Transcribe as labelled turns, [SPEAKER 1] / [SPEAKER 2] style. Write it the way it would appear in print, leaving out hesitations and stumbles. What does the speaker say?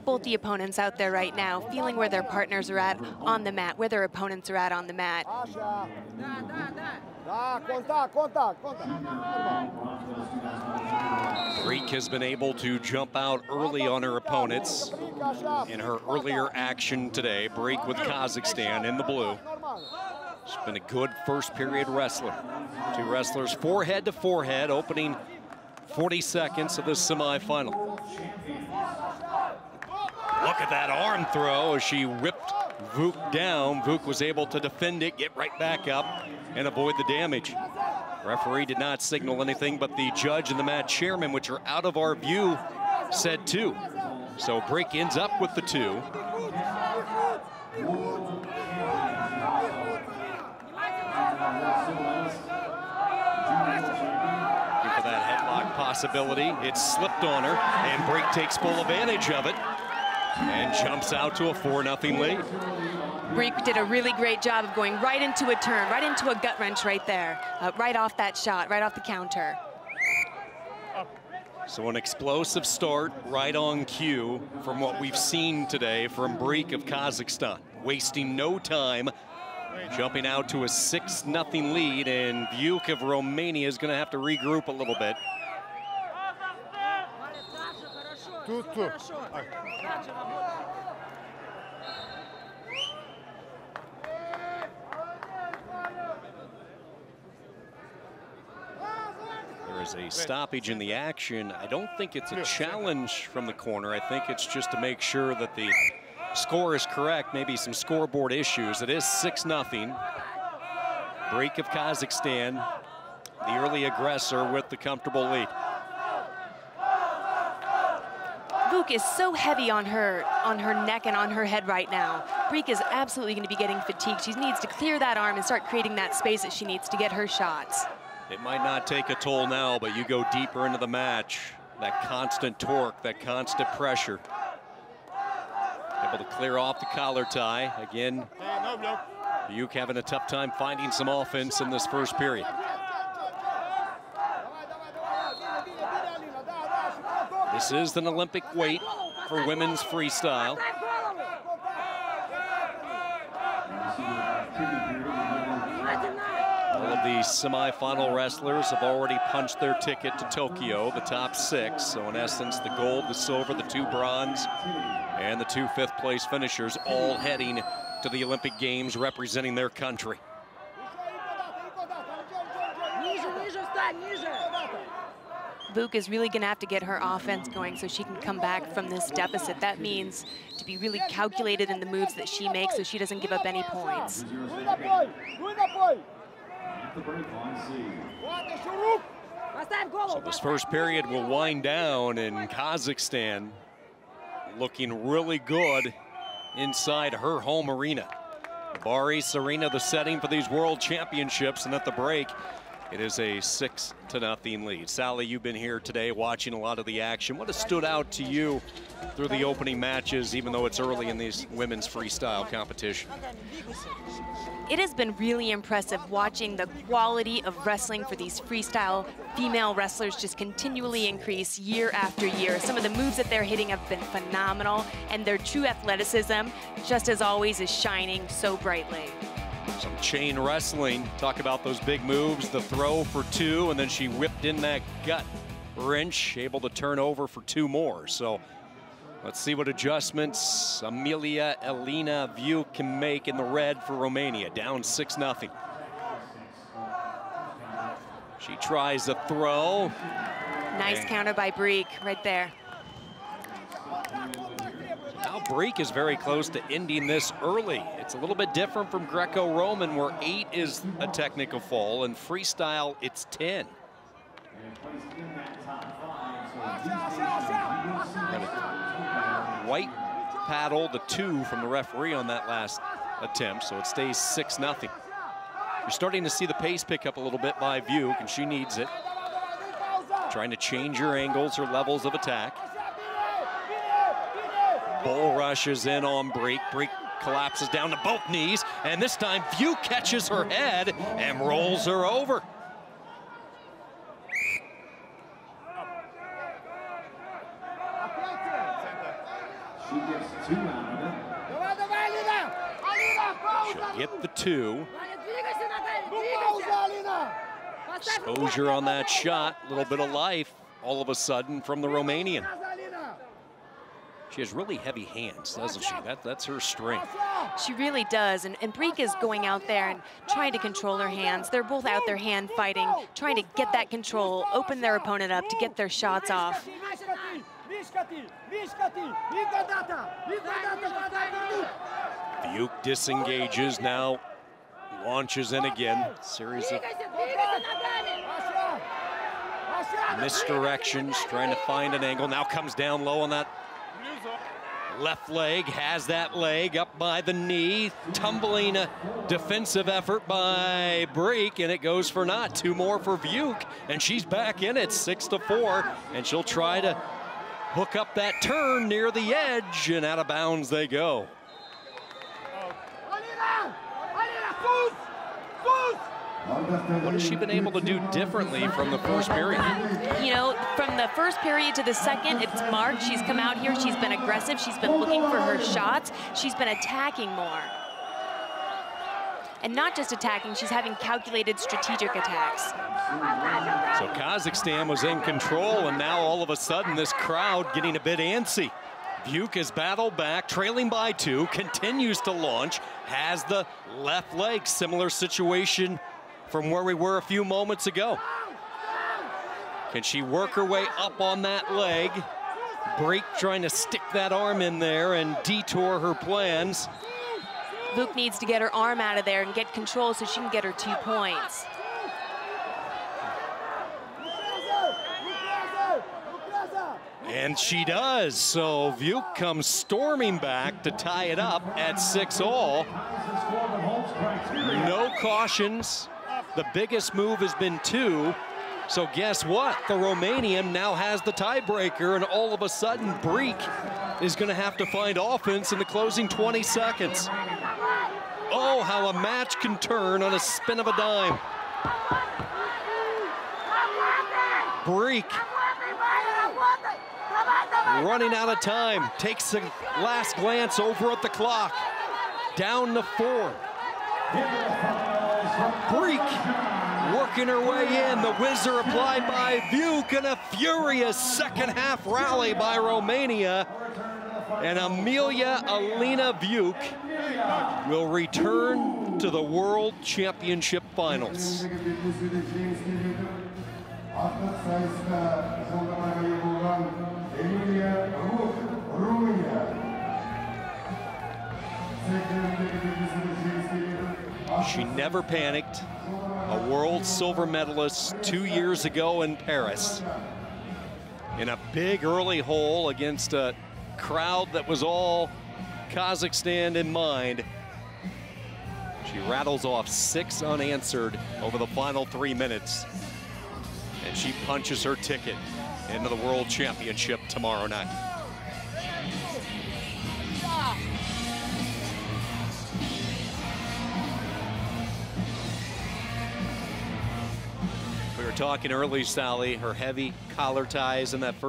[SPEAKER 1] Both the opponents out there right now feeling where their partners are at on the mat, where their opponents are at on the mat.
[SPEAKER 2] Brik has been able to jump out early on her opponents in her earlier action today. Brik with Kazakhstan in the blue. She's been a good first period wrestler. Two wrestlers forehead to forehead, opening 40 seconds of this semifinal. Look at that arm throw as she whipped VUC down. VUC was able to defend it, get right back up, and avoid the damage. Referee did not signal anything, but the judge and the match chairman, which are out of our view, said 2. So Brik ends up with the 2. For that headlock possibility, it slipped on her, and Brik takes full advantage of it and jumps out to a 4-0 lead.
[SPEAKER 1] Brik did a really great job of going right into a turn, right into a gut wrench right there, right off that shot, right off the counter.
[SPEAKER 2] So an explosive start right on cue from what we've seen today from Brik of Kazakhstan. Wasting no time, jumping out to a 6-0 lead, and VUC of Romania is going to have to regroup a little bit. There is a stoppage in the action. I don't think it's a challenge from the corner. I think it's just to make sure that the score is correct, maybe some scoreboard issues. It is 6-0. Brik of Kazakhstan, the early aggressor with the comfortable lead.
[SPEAKER 1] VUC is so heavy on her neck and on her head right now. Brik is absolutely going to be getting fatigued. She needs to clear that arm and start creating that space that she needs to get her shots.
[SPEAKER 2] It might not take a toll now, but you go deeper into the match, that constant torque, that constant pressure. Able to clear off the collar tie. Again, VUC having a tough time finding some offense in this first period. This is an Olympic weight for women's freestyle. All of the semifinal wrestlers have already punched their ticket to Tokyo, the top 6. So in essence, the gold, the silver, the 2 bronze, and the 2 fifth-place finishers all heading to the Olympic Games representing their country.
[SPEAKER 1] VUC is really going to have to get her offense going so she can come back from this deficit. That means to be really calculated in the moves that she makes so she doesn't give up any points.
[SPEAKER 2] So this first period will wind down, and Kazakhstan looking really good inside her home arena. Baris Arena, the setting for these world championships, and at the break, it is a 6-0 lead. Sally, you've been here today watching a lot of the action. What has stood out to you through the opening matches, even though it's early in these women's freestyle competition?
[SPEAKER 1] It has been really impressive watching the quality of wrestling for these freestyle female wrestlers just continually increase year after year. Some of the moves that they're hitting have been phenomenal, and their true athleticism, just as always, is shining so brightly.
[SPEAKER 2] Some chain wrestling. Talk about those big moves, the throw for 2, and then she whipped in that gut wrench, able to turn over for 2 more. So let's see what adjustments Amelia Elena VUC can make in the red for Romania, down 6-0. She tries a throw.
[SPEAKER 1] Nice counter by Brik right there.
[SPEAKER 2] Now Brik is very close to ending this early. It's a little bit different from Greco-Roman, where 8 is a technical fall, and freestyle it's 10. White paddle the 2 from the referee on that last attempt, so it stays 6-0. You're starting to see the pace pick up a little bit by VUC, and she needs it. Trying to change her angles, her levels of attack. Bull rushes in on Brik. Brik collapses down to both knees, and this time VUC catches her head and rolls her over. hit the 2. Exposure on that shot, a little bit of life all of a sudden from the Romanian. She has really heavy hands, doesn't she? That's her strength.
[SPEAKER 1] She really does, and Brik is going out there and trying to control her hands. They're both out there hand fighting, trying to get that control, open their opponent up to get their shots off.
[SPEAKER 2] VUC disengages, now launches in again. Series of misdirections, trying to find an angle. Now comes down low on that left leg, has that leg up by the knee. Tumbling defensive effort by Brik, and it goes for naught. 2 more for VUC, and she's back in it, 6-4, and she'll try to hook up that turn near the edge, and out of bounds they go. What has she been able to do differently from the first period?
[SPEAKER 1] You know, from the first period to the second, it's marked. She's come out here, she's been aggressive, she's been looking for her shots, she's been attacking more. And not just attacking, she's having calculated strategic attacks.
[SPEAKER 2] So Kazakhstan was in control, and now all of a sudden this crowd getting a bit antsy. VUC has battled back, trailing by 2, continues to launch, has the left leg. Similar situation from where we were a few moments ago. Can she work her way up on that leg? Brik trying to stick that arm in there and detour her plans.
[SPEAKER 1] VUC needs to get her arm out of there and get control so she can get her 2 points.
[SPEAKER 2] And she does, so VUC comes storming back to tie it up at 6-all. No cautions. The biggest move has been 2. So guess what? The Romanian now has the tiebreaker, and all of a sudden Brik is going to have to find offense in the closing 20 seconds. Oh, how a match can turn on a spin of a dime. Brik running out of time, takes a last glance over at the clock. Down to 4. Brik working her way in. The whizzer applied by VUC, and a furious second half rally by Romania. And Amelia Alina VUC will return to the World Championship Finals. She never panicked. A world silver medalist 2 years ago in Paris. In a big early hole against a crowd that was all Kazakhstan in mind. She rattles off 6 unanswered over the final 3 minutes. And she punches her ticket into the World Championship tomorrow night. We were talking early, Sally, her heavy collar ties in that first